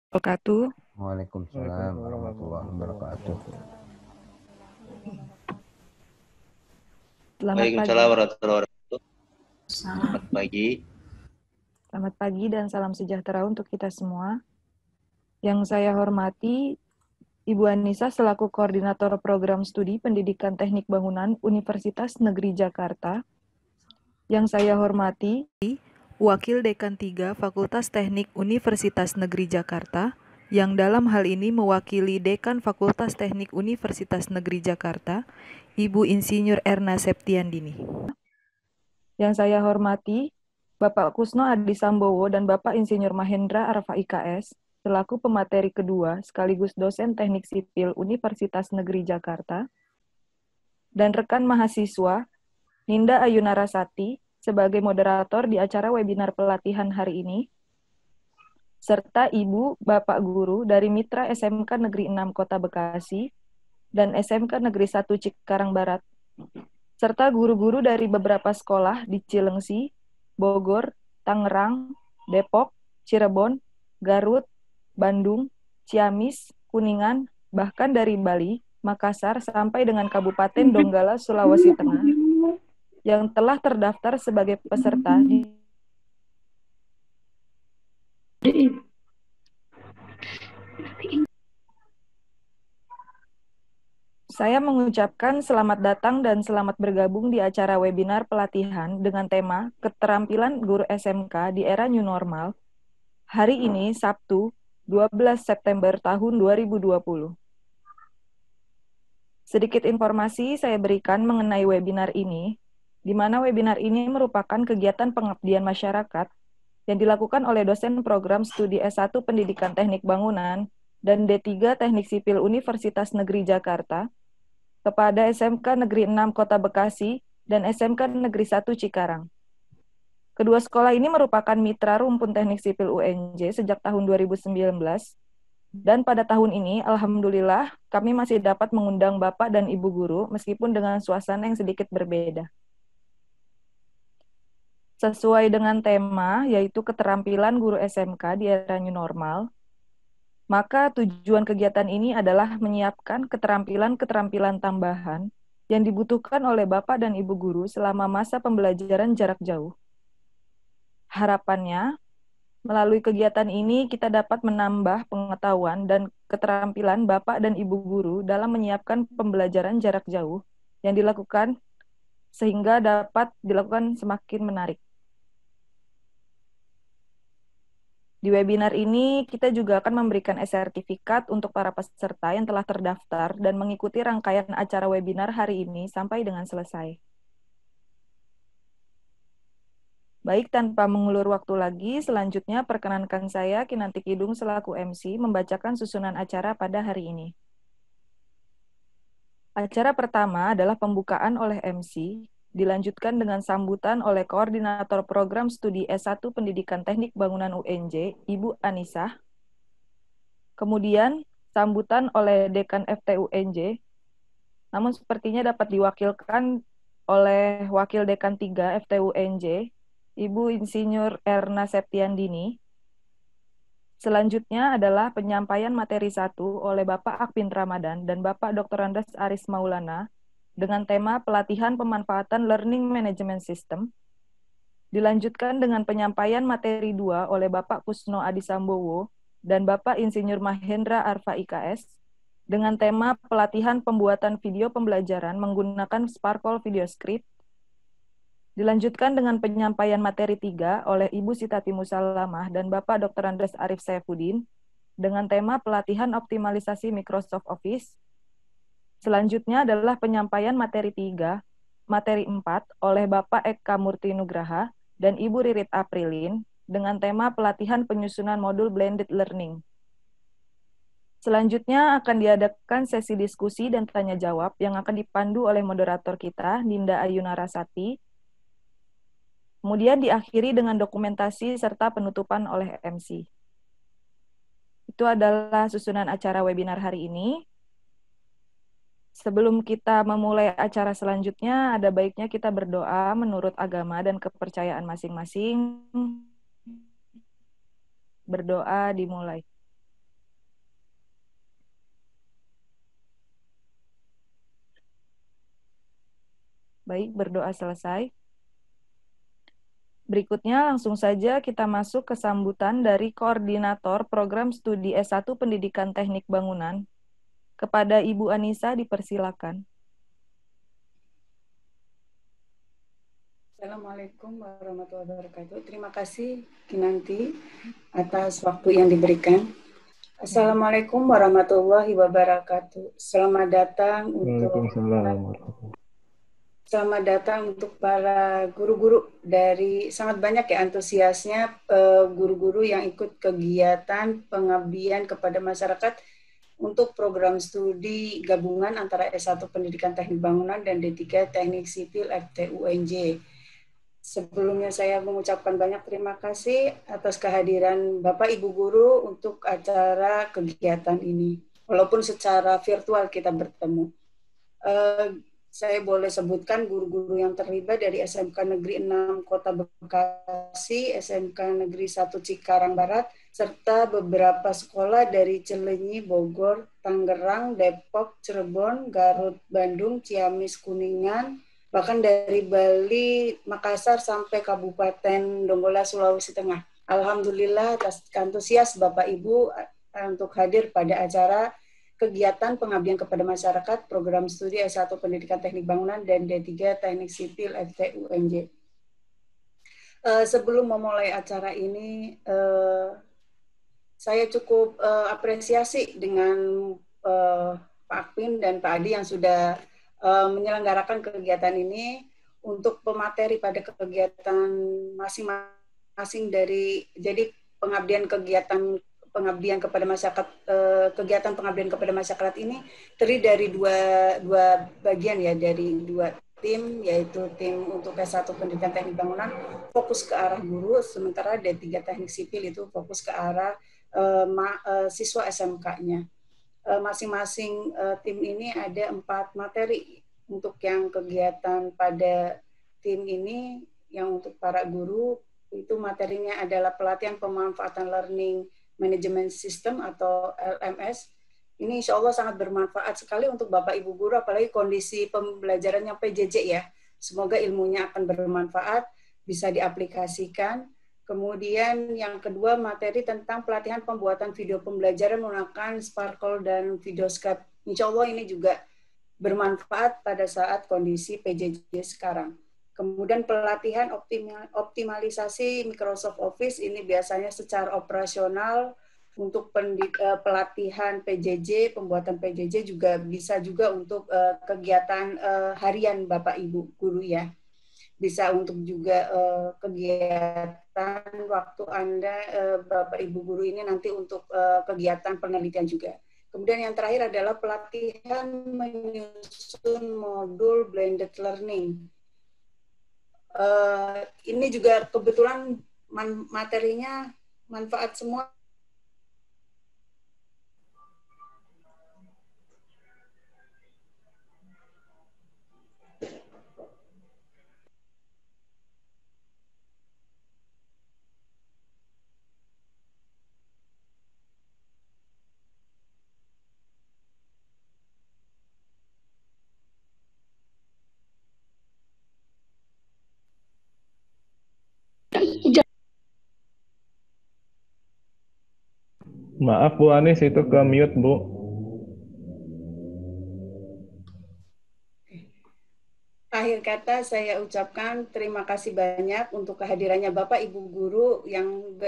Wabarakatuh. Waalaikumsalam warahmatullahi wabarakatuh. Selamat Waalaikumsalam pagi. warahmatullahi wabarakatuh. Selamat pagi. Selamat pagi dan salam sejahtera untuk kita semua. Yang saya hormati Ibu Anissa selaku Koordinator Program Studi Pendidikan Teknik Bangunan Universitas Negeri Jakarta. Yang saya hormati Wakil Dekan 3 Fakultas Teknik Universitas Negeri Jakarta, yang dalam hal ini mewakili Dekan Fakultas Teknik Universitas Negeri Jakarta, Ibu Insinyur Erna Septiandini. Yang saya hormati Bapak Kusno Adi Sambowo dan Bapak Insinyur Mahendra Arfa IKS, selaku pemateri kedua sekaligus dosen Teknik Sipil Universitas Negeri Jakarta, dan rekan mahasiswa Ninda Ayunarasati sebagai moderator di acara webinar pelatihan hari ini, serta Ibu Bapak Guru dari Mitra SMK Negeri 6 Kota Bekasi dan SMK Negeri 1 Cikarang Barat, serta guru-guru dari beberapa sekolah di Cilengsi, Bogor, Tangerang, Depok, Cirebon, Garut, Bandung, Ciamis, Kuningan, bahkan dari Bali, Makassar, sampai dengan Kabupaten Donggala, Sulawesi Tengah, yang telah terdaftar sebagai peserta di Saya mengucapkan selamat datang dan selamat bergabung di acara webinar pelatihan dengan tema Keterampilan Guru SMK di Era New Normal. Hari ini, Sabtu, 12 September tahun 2020. Sedikit informasi saya berikan mengenai webinar ini, di mana webinar ini merupakan kegiatan pengabdian masyarakat yang dilakukan oleh dosen program studi S1 Pendidikan Teknik Bangunan dan D3 Teknik Sipil Universitas Negeri Jakarta kepada SMK Negeri 6 Kota Bekasi dan SMK Negeri 1 Cikarang. Kedua sekolah ini merupakan mitra rumpun teknik sipil UNJ sejak tahun 2019, dan pada tahun ini, alhamdulillah, kami masih dapat mengundang Bapak dan Ibu Guru meskipun dengan suasana yang sedikit berbeda. Sesuai dengan tema, yaitu keterampilan guru SMK di era new normal, maka tujuan kegiatan ini adalah menyiapkan keterampilan-keterampilan tambahan yang dibutuhkan oleh Bapak dan Ibu Guru selama masa pembelajaran jarak jauh. Harapannya, melalui kegiatan ini kita dapat menambah pengetahuan dan keterampilan Bapak dan Ibu Guru dalam menyiapkan pembelajaran jarak jauh yang dilakukan sehingga dapat dilakukan semakin menarik. Di webinar ini, kita juga akan memberikan e-sertifikat untuk para peserta yang telah terdaftar dan mengikuti rangkaian acara webinar hari ini sampai dengan selesai. Baik, tanpa mengulur waktu lagi, selanjutnya perkenankan saya, Kinanti Kidung selaku MC, membacakan susunan acara pada hari ini. Acara pertama adalah pembukaan oleh MC, dilanjutkan dengan sambutan oleh Koordinator Program Studi S1 Pendidikan Teknik Bangunan UNJ, Ibu Anissa. Kemudian, sambutan oleh Dekan FTUNJ, namun sepertinya dapat diwakilkan oleh Wakil Dekan 3 FTUNJ, Ibu Insinyur Erna Septiandini. Selanjutnya adalah penyampaian materi 1 oleh Bapak Akpin Ramadan dan Bapak Dr. Andes Aris Maulana dengan tema pelatihan pemanfaatan Learning Management System. Dilanjutkan dengan penyampaian materi 2 oleh Bapak Kusno Adi Sambowo dan Bapak Insinyur Mahendra Arfa IKS dengan tema pelatihan pembuatan video pembelajaran menggunakan Sparkle Video Script. Dilanjutkan dengan penyampaian materi 3 oleh Ibu Sitati Musalamah dan Bapak Dr. Andes Arif Saifuddin dengan tema pelatihan optimalisasi Microsoft Office. Selanjutnya adalah penyampaian materi 3, materi 4 oleh Bapak Eka Murti Nugraha dan Ibu Ririt Aprilin dengan tema pelatihan penyusunan modul blended learning. Selanjutnya akan diadakan sesi diskusi dan tanya jawab yang akan dipandu oleh moderator kita, Ninda Ayunarasati. Kemudian diakhiri dengan dokumentasi serta penutupan oleh MC. Itu adalah susunan acara webinar hari ini. Sebelum kita memulai acara selanjutnya, ada baiknya kita berdoa menurut agama dan kepercayaan masing-masing. Berdoa dimulai. Baik, berdoa selesai. Berikutnya langsung saja kita masuk ke sambutan dari Koordinator Program Studi S1 Pendidikan Teknik Bangunan. Kepada Ibu Anissa dipersilakan. Assalamualaikum warahmatullahi wabarakatuh. Terima kasih Kinanti atas waktu yang diberikan. Assalamualaikum warahmatullahi wabarakatuh. Selamat datang untuk para guru-guru dari sangat banyak ya antusiasnya guru-guru yang ikut kegiatan pengabdian kepada masyarakat untuk program studi gabungan antara S1 Pendidikan Teknik Bangunan dan D3 Teknik Sipil FTUNJ. Sebelumnya saya mengucapkan banyak terima kasih atas kehadiran Bapak Ibu Guru untuk acara kegiatan ini. Walaupun secara virtual kita bertemu. Saya boleh sebutkan guru-guru yang terlibat dari SMK Negeri 6 Kota Bekasi, SMK Negeri 1 Cikarang Barat, serta beberapa sekolah dari Cilenyi, Bogor, Tangerang, Depok, Cirebon, Garut, Bandung, Ciamis, Kuningan, bahkan dari Bali, Makassar, sampai Kabupaten Donggala, Sulawesi Tengah. Alhamdulillah atas antusias Bapak Ibu untuk hadir pada acara kegiatan pengabdian kepada masyarakat program studi S1 Pendidikan Teknik Bangunan dan D3 Teknik Sipil FTUNJ. Sebelum memulai acara ini, saya cukup apresiasi dengan Pak Akpin dan Pak Adi yang sudah menyelenggarakan kegiatan ini untuk pemateri pada kegiatan masing-masing dari jadi pengabdian kepada masyarakat, kegiatan pengabdian kepada masyarakat ini terdiri dari dua bagian ya, dari dua tim, yaitu tim untuk S1 Pendidikan Teknik Bangunan fokus ke arah guru, sementara D3 Teknik Sipil itu fokus ke arah siswa SMK-nya. Masing-masing tim ini ada 4 materi untuk yang kegiatan pada tim ini, yang untuk para guru itu materinya adalah pelatihan pemanfaatan learning Management System atau LMS. Ini insya Allah sangat bermanfaat sekali untuk Bapak Ibu Guru, apalagi kondisi pembelajarannya PJJ ya. Semoga ilmunya akan bermanfaat, bisa diaplikasikan. Kemudian yang kedua materi tentang pelatihan pembuatan video pembelajaran menggunakan Sparkle dan Videoscape. Insya Allah ini juga bermanfaat pada saat kondisi PJJ sekarang. Kemudian pelatihan optimalisasi Microsoft Office, ini biasanya secara operasional untuk pelatihan PJJ, pembuatan PJJ juga bisa juga untuk kegiatan harian Bapak Ibu Guru ya. Bisa untuk juga kegiatan waktu Anda Bapak Ibu Guru ini nanti untuk kegiatan penelitian juga. Kemudian yang terakhir adalah pelatihan menyusun modul blended learning. Ini juga kebetulan materinya manfaat semua. Maaf Bu Anis, itu ke mute Bu. Akhir kata saya ucapkan terima kasih banyak untuk kehadirannya Bapak Ibu Guru yang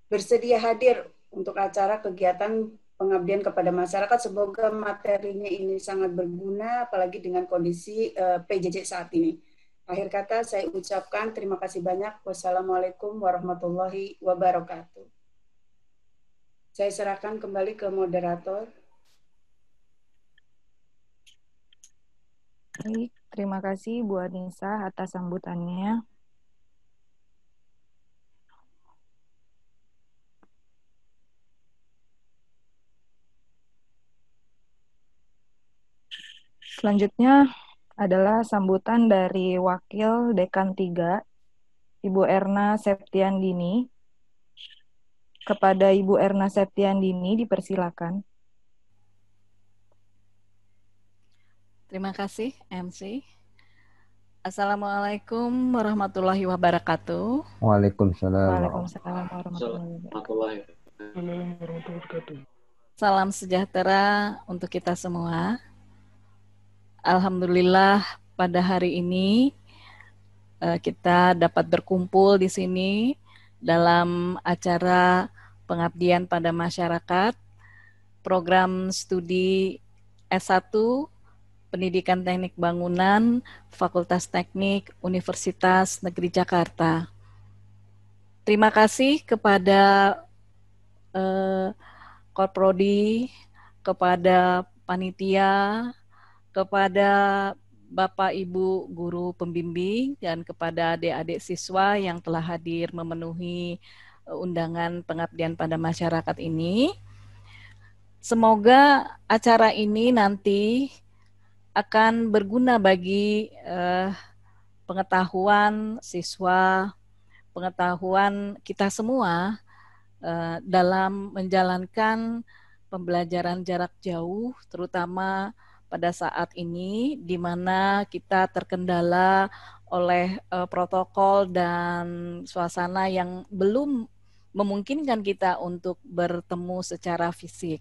bersedia hadir untuk acara kegiatan pengabdian kepada masyarakat. Semoga materinya ini sangat berguna, apalagi dengan kondisi PJJ saat ini. Akhir kata saya ucapkan terima kasih banyak. Wassalamualaikum warahmatullahi wabarakatuh. Saya serahkan kembali ke moderator. Baik, terima kasih Bu Anissa atas sambutannya. Selanjutnya adalah sambutan dari Wakil Dekan 3, Ibu Erna Septiandini. Kepada Ibu Erna Septiandini dipersilakan. Terima kasih MC. Assalamualaikum warahmatullahi wabarakatuh. Waalaikumsalam. Waalaikumsalam warahmatullahi wabarakatuh. Salam sejahtera untuk kita semua. Alhamdulillah pada hari ini kita dapat berkumpul di sini dalam acara pengabdian pada masyarakat, program studi S1 Pendidikan Teknik Bangunan, Fakultas Teknik Universitas Negeri Jakarta. Terima kasih kepada Korprodi, kepada panitia, kepada Bapak Ibu guru pembimbing, dan kepada adik-adik siswa yang telah hadir memenuhi undangan pengabdian pada masyarakat ini. Semoga acara ini nanti akan berguna bagi pengetahuan siswa, pengetahuan kita semua dalam menjalankan pembelajaran jarak jauh, terutama pada saat ini di mana kita terkendala oleh protokol dan suasana yang belum memungkinkan kita untuk bertemu secara fisik.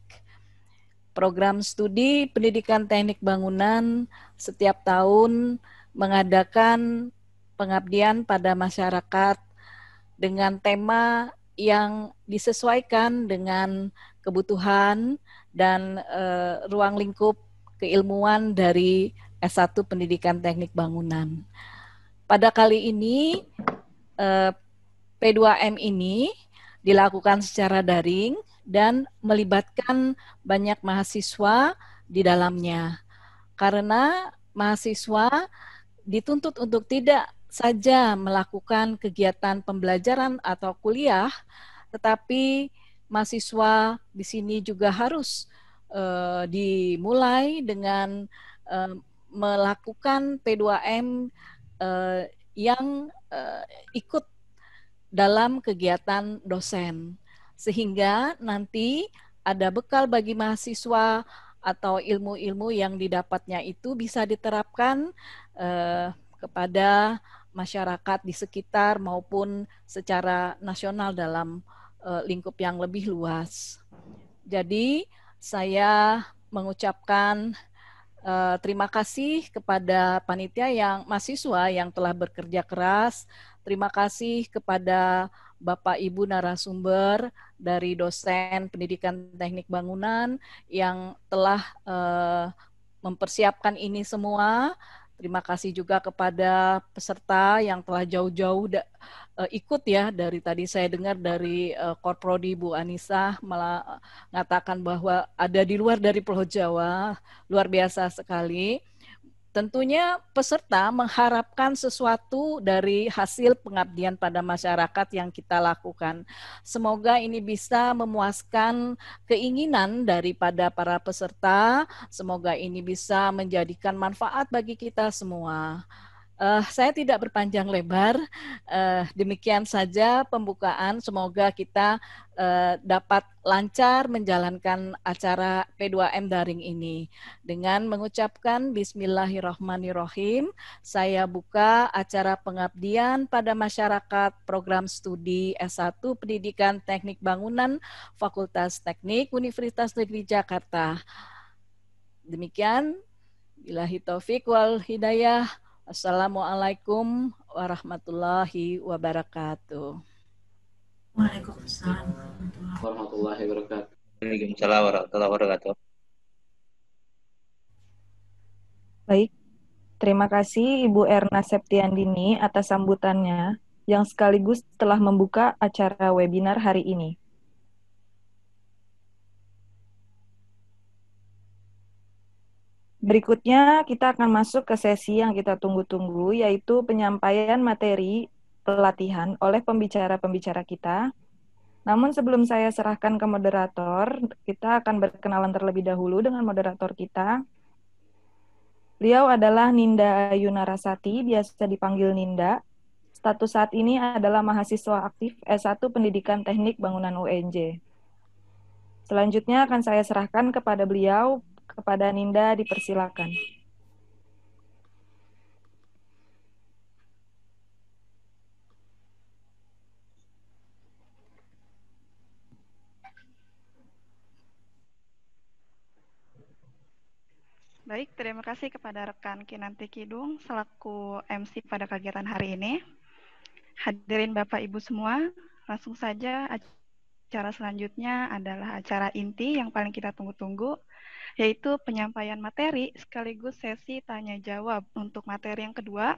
Program studi Pendidikan Teknik Bangunan setiap tahun mengadakan pengabdian pada masyarakat dengan tema yang disesuaikan dengan kebutuhan dan ruang lingkup keilmuan dari S1 Pendidikan Teknik Bangunan. Pada kali ini P2M ini dilakukan secara daring dan melibatkan banyak mahasiswa di dalamnya. Karena mahasiswa dituntut untuk tidak saja melakukan kegiatan pembelajaran atau kuliah, tetapi mahasiswa di sini juga harus dimulai dengan melakukan P2M yang ikut dalam kegiatan dosen. Sehingga nanti ada bekal bagi mahasiswa atau ilmu-ilmu yang didapatnya itu bisa diterapkan kepada masyarakat di sekitar maupun secara nasional dalam lingkup yang lebih luas. Jadi saya mengucapkan terima kasih kepada panitia mahasiswa yang telah bekerja keras. Terima kasih kepada Bapak Ibu narasumber dari dosen Pendidikan Teknik Bangunan yang telah mempersiapkan ini semua. Terima kasih juga kepada peserta yang telah jauh-jauh ikut ya. Dari tadi saya dengar dari Korprodi Bu Anissa malah mengatakan bahwa ada di luar dari Pulau Jawa. Luar biasa sekali. Tentunya peserta mengharapkan sesuatu dari hasil pengabdian pada masyarakat yang kita lakukan. Semoga ini bisa memuaskan keinginan daripada para peserta. Semoga ini bisa menjadikan manfaat bagi kita semua. Saya tidak berpanjang lebar, demikian saja pembukaan. Semoga kita dapat lancar menjalankan acara P2M daring ini. Dengan mengucapkan Bismillahirrahmanirrahim, saya buka acara pengabdian pada masyarakat program studi S1 Pendidikan Teknik Bangunan Fakultas Teknik Universitas Negeri Jakarta. Demikian, billahi taufik wal hidayah. Assalamualaikum warahmatullahi wabarakatuh. Waalaikumsalam warahmatullahi wabarakatuh. Waalaikumsalam warahmatullahi wabarakatuh. Baik, terima kasih Ibu Erna Septiandini atas sambutannya yang sekaligus telah membuka acara webinar hari ini. Berikutnya kita akan masuk ke sesi yang kita tunggu-tunggu, yaitu penyampaian materi pelatihan oleh pembicara-pembicara kita. Namun sebelum saya serahkan ke moderator, kita akan berkenalan terlebih dahulu dengan moderator kita. Beliau adalah Ninda Ayunarasati, biasa dipanggil Ninda. Status saat ini adalah mahasiswa aktif S1 Pendidikan Teknik Bangunan UNJ. Selanjutnya akan saya serahkan kepada beliau. Kepada Ninda dipersilakan. Baik, terima kasih kepada rekan Kinanti Kidung selaku MC pada kegiatan hari ini. Hadirin Bapak Ibu semua, langsung saja acara selanjutnya adalah acara inti yang paling kita tunggu-tunggu, yaitu penyampaian materi sekaligus sesi tanya jawab. Untuk materi yang kedua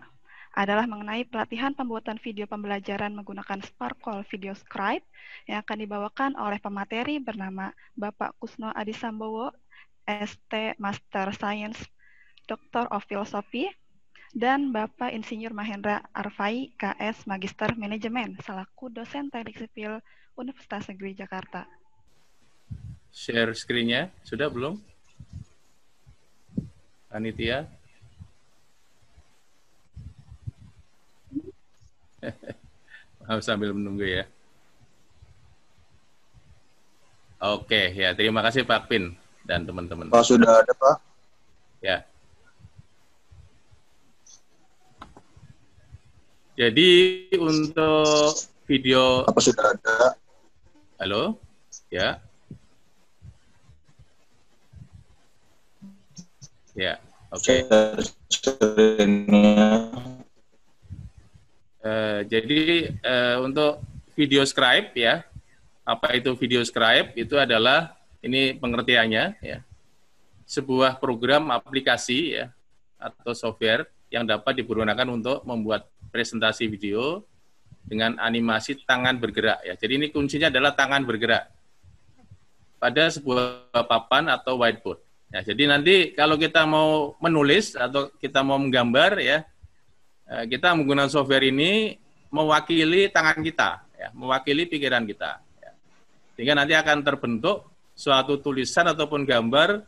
adalah mengenai pelatihan pembuatan video pembelajaran menggunakan Sparkle Video Scribe yang akan dibawakan oleh pemateri bernama Bapak Kusno Adisambowo, ST Master Science, Doctor of Philosophy, dan Bapak Insinyur Mahendra Arfai, KS Magister Manajemen, selaku dosen Teknik Sipil Universitas Negeri Jakarta. Share screen-nya, sudah belum? Panitia? Harus sambil menunggu ya. Oke, ya terima kasih Pak Pin dan teman-teman. Pak, sudah ada Pak? Ya. Jadi untuk video. Apa sudah ada? Halo, ya. Ya, oke. Jadi untuk video scribe ya, apa itu video scribe? Itu adalah ini pengertiannya ya, sebuah program aplikasi ya atau software yang dapat digunakan untuk membuat presentasi video dengan animasi tangan bergerak ya. Jadi ini kuncinya adalah tangan bergerak pada sebuah papan atau whiteboard. Ya, jadi nanti kalau kita mau menulis atau kita mau menggambar ya, kita menggunakan software ini mewakili tangan kita, ya, mewakili pikiran kita. Ya. Sehingga nanti akan terbentuk suatu tulisan ataupun gambar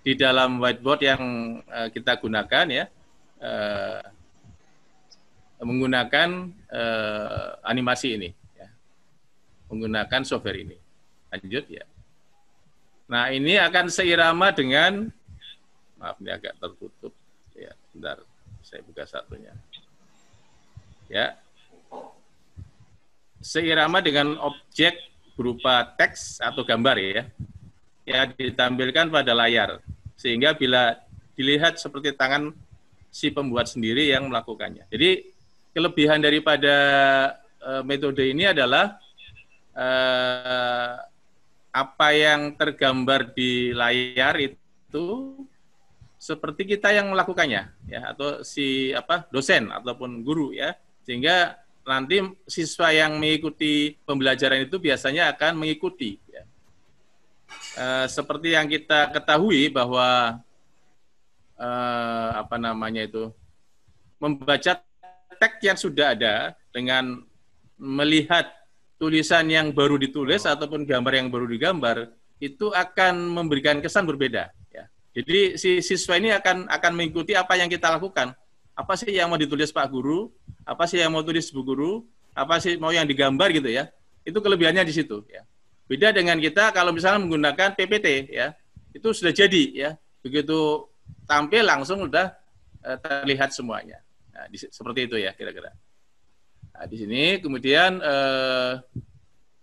di dalam whiteboard yang kita gunakan ya, menggunakan animasi ini, ya. Menggunakan software ini. Lanjut ya. Nah ini akan seirama dengan, maaf ini agak tertutup, ya, bentar saya buka satunya. Ya, seirama dengan objek berupa teks atau gambar ya, yang ditampilkan pada layar, sehingga bila dilihat seperti tangan si pembuat sendiri yang melakukannya. Jadi kelebihan daripada metode ini adalah apa yang tergambar di layar itu seperti kita yang melakukannya ya, atau si dosen ataupun guru ya, sehingga nanti siswa yang mengikuti pembelajaran itu biasanya akan mengikuti ya. Seperti yang kita ketahui bahwa membaca teks yang sudah ada dengan melihat tulisan yang baru ditulis ataupun gambar yang baru digambar itu akan memberikan kesan berbeda ya. Jadi si siswa ini akan mengikuti apa yang kita lakukan. Apa sih yang mau ditulis Pak Guru? Apa sih yang mau tulis Bu Guru? Apa sih mau yang digambar gitu ya? Itu kelebihannya di situ ya. Beda dengan kita kalau misalnya menggunakan PPT ya. Itu sudah jadi ya. Begitu tampil langsung udah terlihat semuanya. Nah, seperti itu ya kira-kira. Nah, di sini kemudian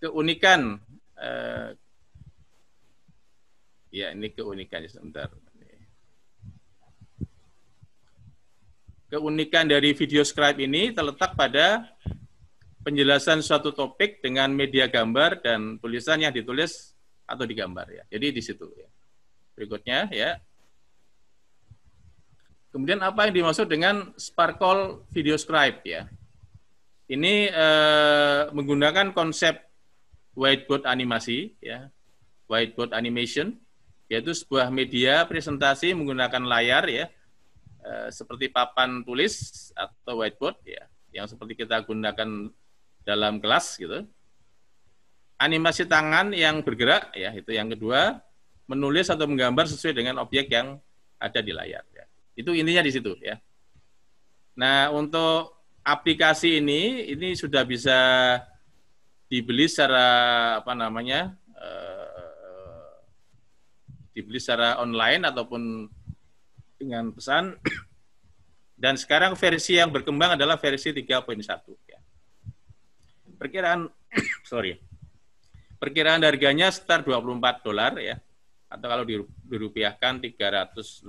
keunikan ya ini keunikannya sebentar. Keunikan dari video scribe ini terletak pada penjelasan suatu topik dengan media gambar dan tulisan yang ditulis atau digambar ya. Jadi di situ ya. Berikutnya ya. Kemudian apa yang dimaksud dengan Sparkle Video Scribe ya? Ini menggunakan konsep whiteboard animasi ya, whiteboard animation, yaitu sebuah media presentasi menggunakan layar ya, seperti papan tulis atau whiteboard ya, yang seperti kita gunakan dalam kelas gitu. Animasi tangan yang bergerak ya, itu yang kedua, menulis atau menggambar sesuai dengan objek yang ada di layar ya. Itu intinya di situ ya. Nah, untuk aplikasi ini sudah bisa dibeli secara dibeli secara online ataupun dengan pesan. Dan sekarang versi yang berkembang adalah versi 3.1 ya. Perkiraan harganya sekitar $24 ya, atau kalau dirupiahkan 360.000.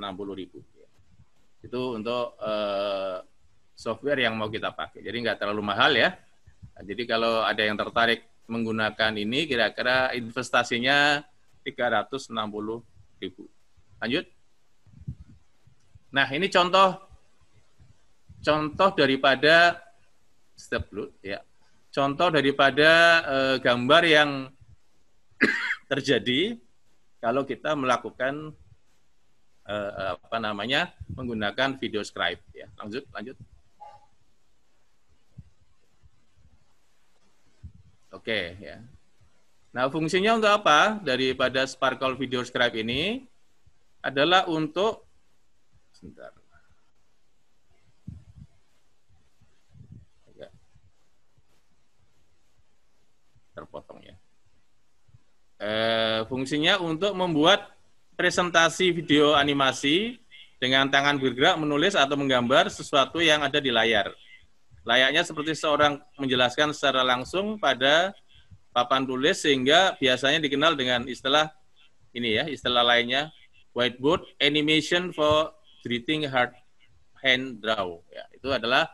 Itu untuk software yang mau kita pakai. Jadi nggak terlalu mahal ya. Nah, jadi kalau ada yang tertarik menggunakan ini, kira-kira investasinya 360.000. Lanjut. Nah, ini contoh daripada step dulu ya. Contoh daripada gambar yang terjadi kalau kita melakukan menggunakan video scribe ya. Lanjut. Oke ya. Nah, fungsinya untuk apa? Daripada Sparkle Video Scribe ini adalah untuk sebentar. Agak terpotong ya. Fungsinya untuk membuat presentasi video animasi dengan tangan bergerak menulis atau menggambar sesuatu yang ada di layar. Layaknya seperti seorang menjelaskan secara langsung pada papan tulis, sehingga biasanya dikenal dengan istilah ini ya, istilah lainnya whiteboard animation for greeting hand draw. Ya, itu adalah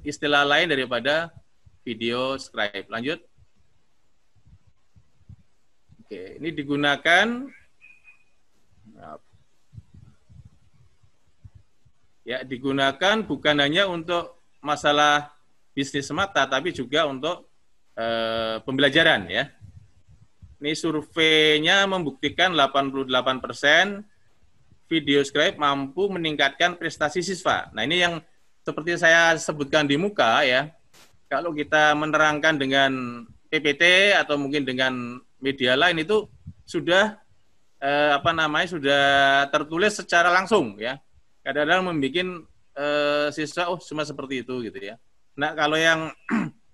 istilah lain daripada video scribe. Lanjut. Oke, ini digunakan digunakan bukan hanya untuk masalah bisnis semata, tapi juga untuk pembelajaran ya. Ini surveinya membuktikan 88% video scribe mampu meningkatkan prestasi siswa. Nah, ini yang seperti saya sebutkan di muka ya. Kalau kita menerangkan dengan PPT atau mungkin dengan media lain itu sudah sudah tertulis secara langsung ya. Kadang-kadang membuat siswa cuma seperti itu gitu ya. Nah, kalau yang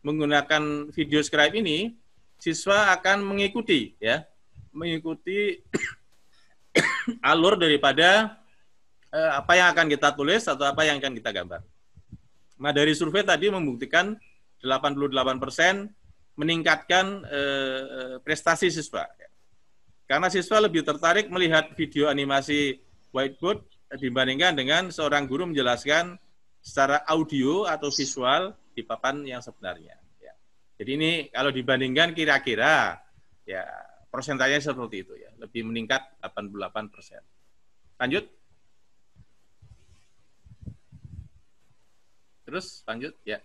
menggunakan video scribe ini, siswa akan mengikuti alur daripada apa yang akan kita tulis atau apa yang akan kita gambar. Nah, dari survei tadi membuktikan 88% meningkatkan prestasi siswa. Karena siswa lebih tertarik melihat video animasi whiteboard dibandingkan dengan seorang guru menjelaskan secara audio atau visual di papan yang sebenarnya. Ya. Jadi ini kalau dibandingkan kira-kira ya persentasenya seperti itu ya, lebih meningkat 88%. Lanjut. Terus lanjut ya.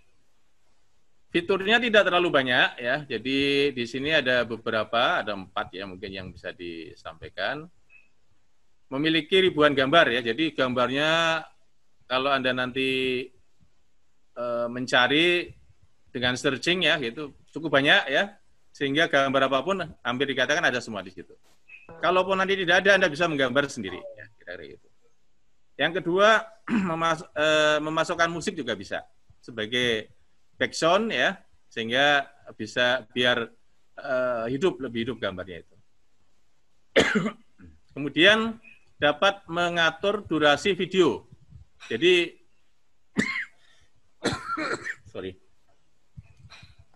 Fiturnya tidak terlalu banyak ya. Jadi di sini ada beberapa, ada 4 ya mungkin yang bisa disampaikan. Memiliki ribuan gambar ya. Jadi gambarnya kalau Anda nanti mencari dengan searching ya gitu cukup banyak ya, sehingga gambar apapun hampir dikatakan ada semua di situ. Kalaupun nanti tidak ada, Anda bisa menggambar sendiri ya, kira-kira gitu. Yang kedua, memasukkan musik juga bisa sebagai background ya, sehingga bisa biar lebih hidup gambarnya itu. Kemudian dapat mengatur durasi video. Jadi sorry,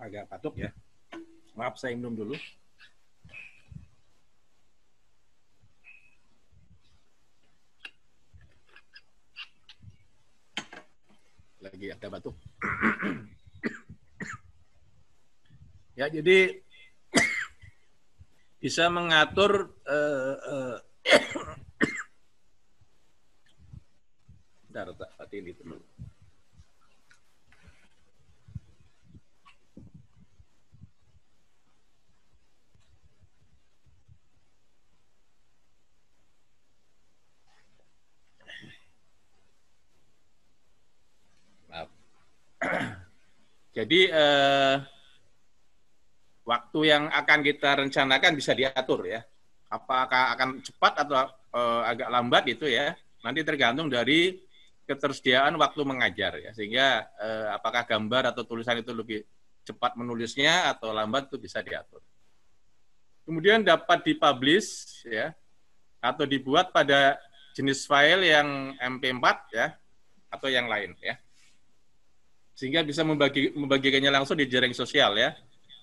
agak batuk ya. Maaf, saya minum dulu. Lagi ada batuk. Ya, jadi bisa mengatur bentar, ini dulu. Maaf. Jadi waktu yang akan kita rencanakan bisa diatur ya. Apakah akan cepat atau agak lambat itu ya. Nanti tergantung dari ketersediaan waktu mengajar ya. Sehingga apakah gambar atau tulisan itu lebih cepat menulisnya atau lambat itu bisa diatur. Kemudian dapat dipublish ya atau dibuat pada jenis file yang MP4 ya atau yang lain ya. Sehingga bisa membagikannya langsung di jaring sosial ya.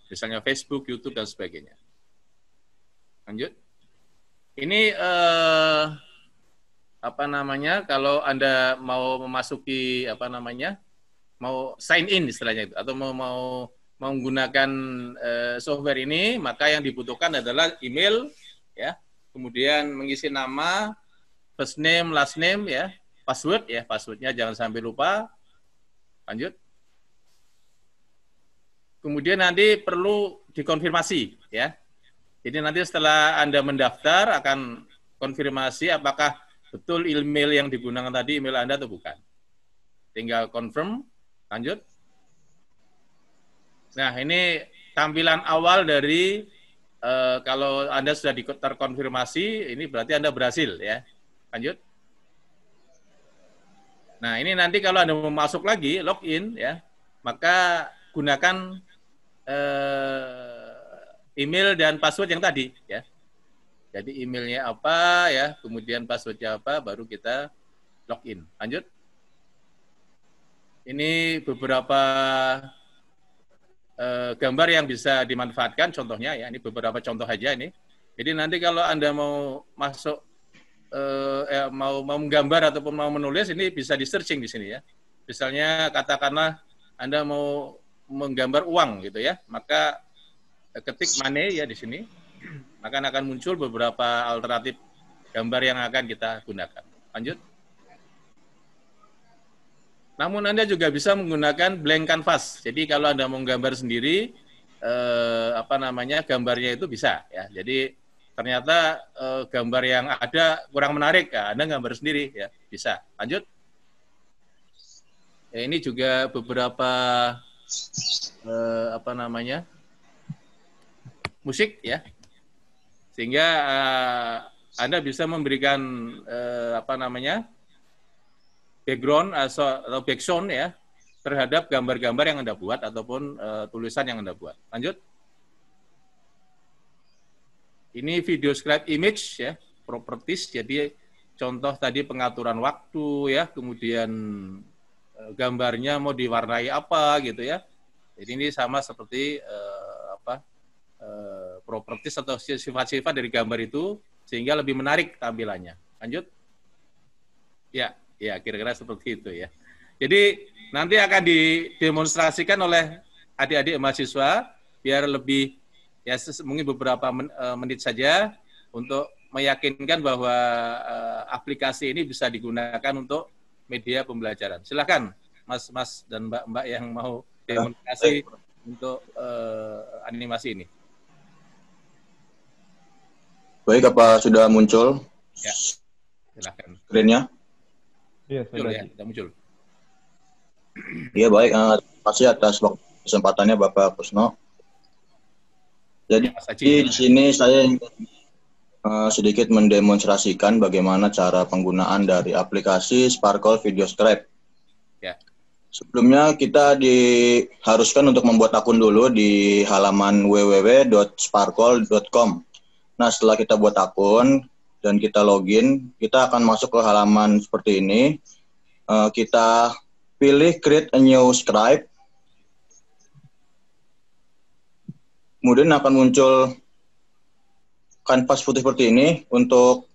Misalnya Facebook, YouTube, dan sebagainya. Lanjut. Ini apa namanya? Kalau Anda mau memasuki apa namanya? Mau sign in istilahnya itu, atau mau menggunakan software ini, maka yang dibutuhkan adalah email, ya. Kemudian mengisi nama, first name, last name, ya, password, ya, passwordnya jangan sampai lupa. Lanjut. Kemudian nanti perlu dikonfirmasi, ya. Jadi nanti setelah Anda mendaftar akan konfirmasi apakah betul email yang digunakan tadi email Anda atau bukan. Tinggal confirm, lanjut. Nah, ini tampilan awal dari kalau Anda sudah terkonfirmasi, ini berarti Anda berhasil, ya. Lanjut. Nah, ini nanti kalau Anda mau masuk lagi, login, ya, maka gunakan email dan password yang tadi, ya. Jadi emailnya apa, ya, kemudian passwordnya apa, baru kita login. Lanjut. Ini beberapa gambar yang bisa dimanfaatkan, contohnya, ya. Ini beberapa contoh aja ini. Jadi nanti kalau Anda mau masuk, mau menggambar ataupun mau menulis, ini bisa di searching di sini, ya. Misalnya katakanlah Anda mau menggambar uang gitu, ya, maka ketik money, ya, di sini, maka akan muncul beberapa alternatif gambar yang akan kita gunakan. Lanjut. Namun Anda juga bisa menggunakan blank canvas. Jadi kalau Anda mau gambar sendiri, apa namanya, gambarnya itu bisa, ya. Jadi ternyata gambar yang ada kurang menarik, ya, Anda gambar sendiri, ya, bisa. Lanjut. Ya, ini juga beberapa apa namanya, musik, ya, sehingga Anda bisa memberikan apa namanya, background atau background, ya, terhadap gambar-gambar yang Anda buat ataupun tulisan yang Anda buat. Lanjut. Ini video scribe image, ya, properties. Jadi contoh tadi pengaturan waktu, ya, kemudian gambarnya mau diwarnai apa gitu, ya. Jadi ini sama seperti properties atau sifat-sifat dari gambar itu sehingga lebih menarik tampilannya. Lanjut. Ya, kira-kira seperti itu, ya. Jadi nanti akan didemonstrasikan oleh adik-adik mahasiswa biar lebih, ya, mungkin beberapa menit saja untuk meyakinkan bahwa aplikasi ini bisa digunakan untuk media pembelajaran. Silakan Mas dan Mbak yang mau demonstrasi untuk animasi ini. Baik, apa sudah muncul? Ya, silakan. Screen-nya? Iya, sudah muncul. Iya, baik. Terima kasih atas kesempatannya Bapak Kusno. Jadi di sini saya sedikit mendemonstrasikan bagaimana cara penggunaan dari aplikasi Sparkle Video Scribe. Ya. Sebelumnya kita diharuskan untuk membuat akun dulu di halaman www.sparkle.com. Nah, setelah kita buat akun dan kita login, kita akan masuk ke halaman seperti ini. Kita pilih create a new scribe. Kemudian akan muncul kanvas putih seperti ini. Untuk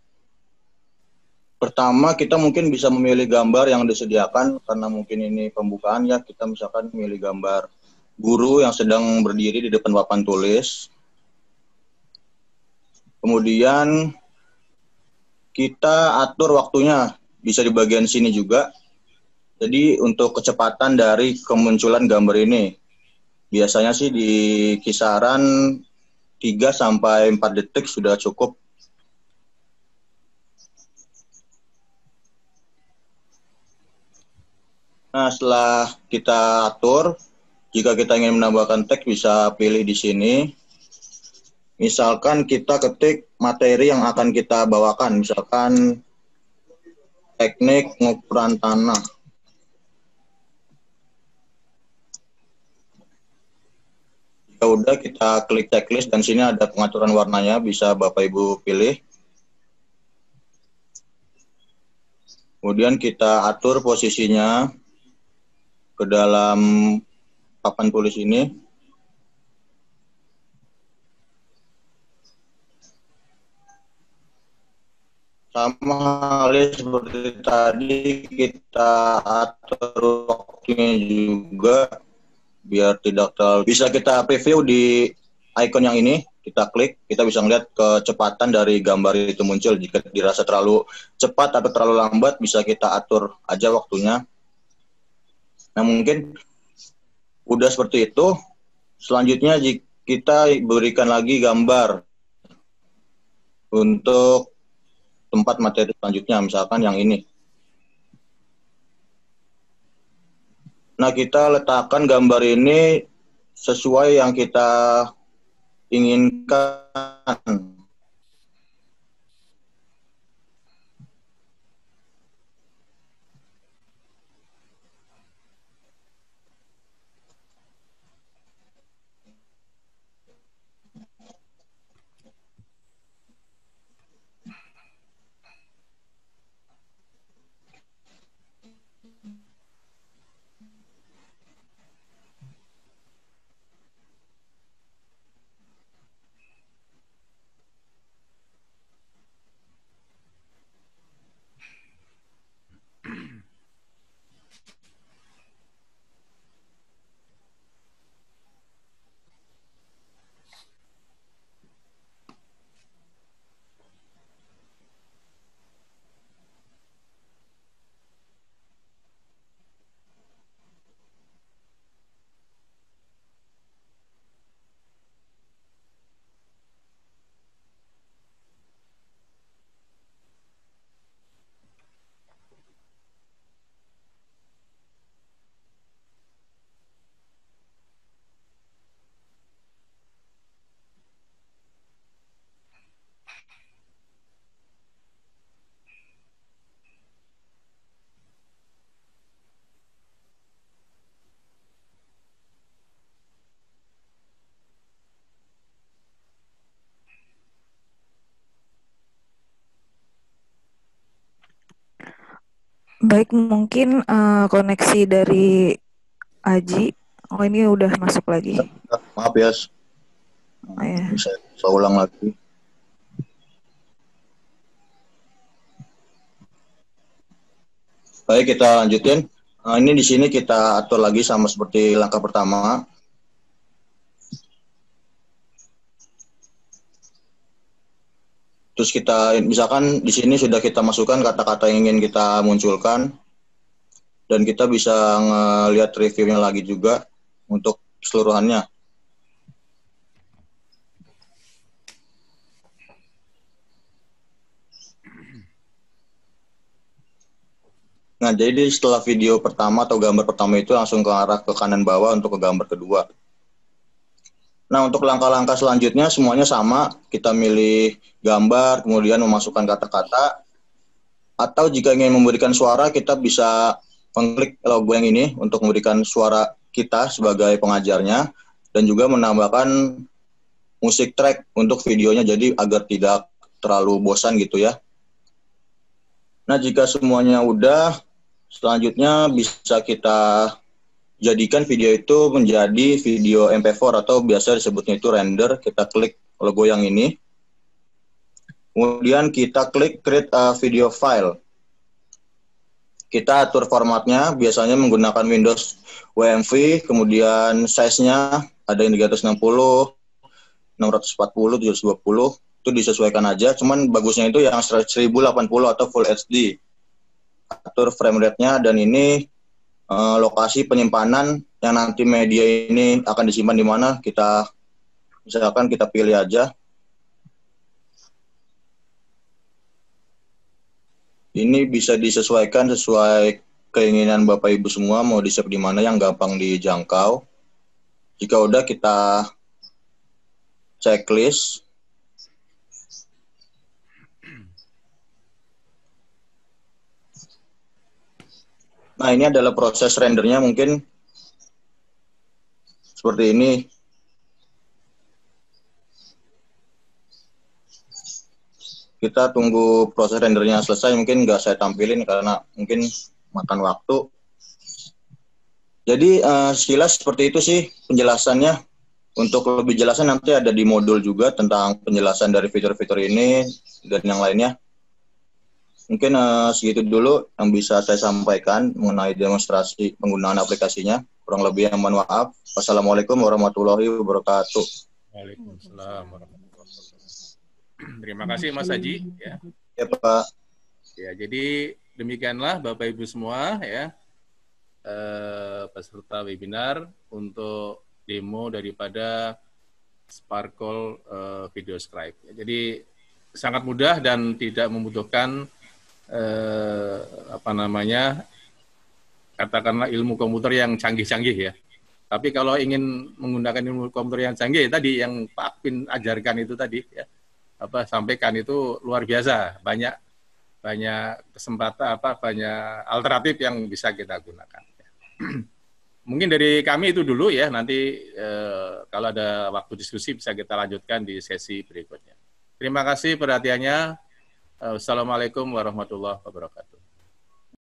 pertama kita mungkin bisa memilih gambar yang disediakan, karena mungkin ini pembukaan, ya, kita misalkan memilih gambar guru yang sedang berdiri di depan papan tulis. Kemudian kita atur waktunya, bisa di bagian sini juga. Jadi untuk kecepatan dari kemunculan gambar ini, biasanya sih di kisaran 3-4 detik sudah cukup. Nah, setelah kita atur, jika kita ingin menambahkan teks bisa pilih di sini. Misalkan kita ketik materi yang akan kita bawakan, misalkan teknik pengukuran tanah. Jika udah, kita klik checklist dan sini ada pengaturan warnanya, bisa Bapak Ibu pilih. Kemudian kita atur posisinya ke dalam papan tulis ini. sama halnya seperti tadi kita atur waktunya juga biar tidak terlalu, bisa kita preview di icon yang ini, kita klik, kita bisa melihat kecepatan dari gambar itu muncul. Jika dirasa terlalu cepat atau terlalu lambat, bisa kita atur aja waktunya. Nah, mungkin udah seperti itu. Selanjutnya kita berikan lagi gambar untuk tempat materi selanjutnya, misalkan yang ini. Nah, kita letakkan gambar ini sesuai yang kita inginkan. Baik, mungkin koneksi dari Aji. Oh, ini udah masuk lagi. Maaf ya. Oh, ya. Bisa saya ulang lagi. Baik, kita lanjutin. Ini di sini kita atur lagi sama seperti langkah pertama. Terus kita, misalkan di sini sudah kita masukkan kata-kata yang ingin kita munculkan, dan kita bisa ngelihat reviewnya lagi juga untuk keseluruhannya. Nah, jadi setelah video pertama atau gambar pertama itu langsung ke arah ke kanan bawah untuk ke gambar kedua. Nah, untuk langkah-langkah selanjutnya semuanya sama. Kita milih gambar, kemudian memasukkan kata-kata. Atau jika ingin memberikan suara, kita bisa mengklik logo yang ini untuk memberikan suara kita sebagai pengajarnya. Dan juga menambahkan musik track untuk videonya, jadi agar tidak terlalu bosan gitu ya. Nah, jika semuanya udah, selanjutnya bisa kita jadikan video itu menjadi video MP4 atau biasa disebutnya itu render. Kita klik logo yang ini. Kemudian kita klik create a video file. Kita atur formatnya, biasanya menggunakan Windows WMV, kemudian size-nya ada yang 360, 640, 720, itu disesuaikan aja. Cuman bagusnya itu yang 1080 atau Full HD. Atur frame rate-nya, dan ini lokasi penyimpanan yang nanti media ini akan disimpan di mana, kita misalkan kita pilih aja. Ini bisa disesuaikan sesuai keinginan Bapak Ibu semua, mau di-save di mana yang gampang dijangkau. Jika udah, kita checklist. Nah, ini adalah proses rendernya, mungkin seperti ini. Kita tunggu proses rendernya selesai, mungkin nggak saya tampilin karena mungkin makan waktu. Jadi sekilas seperti itu sih penjelasannya. Untuk lebih jelasnya nanti ada di modul juga tentang penjelasan dari fitur-fitur ini dan yang lainnya. Mungkin segitu dulu yang bisa saya sampaikan mengenai demonstrasi penggunaan aplikasinya. Kurang lebih yang mohon maaf. Wassalamualaikum warahmatullahi wabarakatuh. Waalaikumsalam warahmatullahi wabarakatuh. Terima kasih Mas Haji. Ya. Ya Pak. Ya, jadi demikianlah Bapak Ibu semua ya peserta webinar untuk demo daripada Sparkle Video Scribe. Jadi sangat mudah dan tidak membutuhkan katakanlah ilmu komputer yang canggih-canggih ya. Tapi kalau ingin menggunakan ilmu komputer yang canggih tadi yang Pak Pin ajarkan itu tadi ya, sampaikan itu luar biasa, banyak kesempatan banyak alternatif yang bisa kita gunakan. Mungkin dari kami itu dulu ya, nanti kalau ada waktu diskusi bisa kita lanjutkan di sesi berikutnya. Terima kasih perhatiannya. Assalamualaikum warahmatullahi wabarakatuh.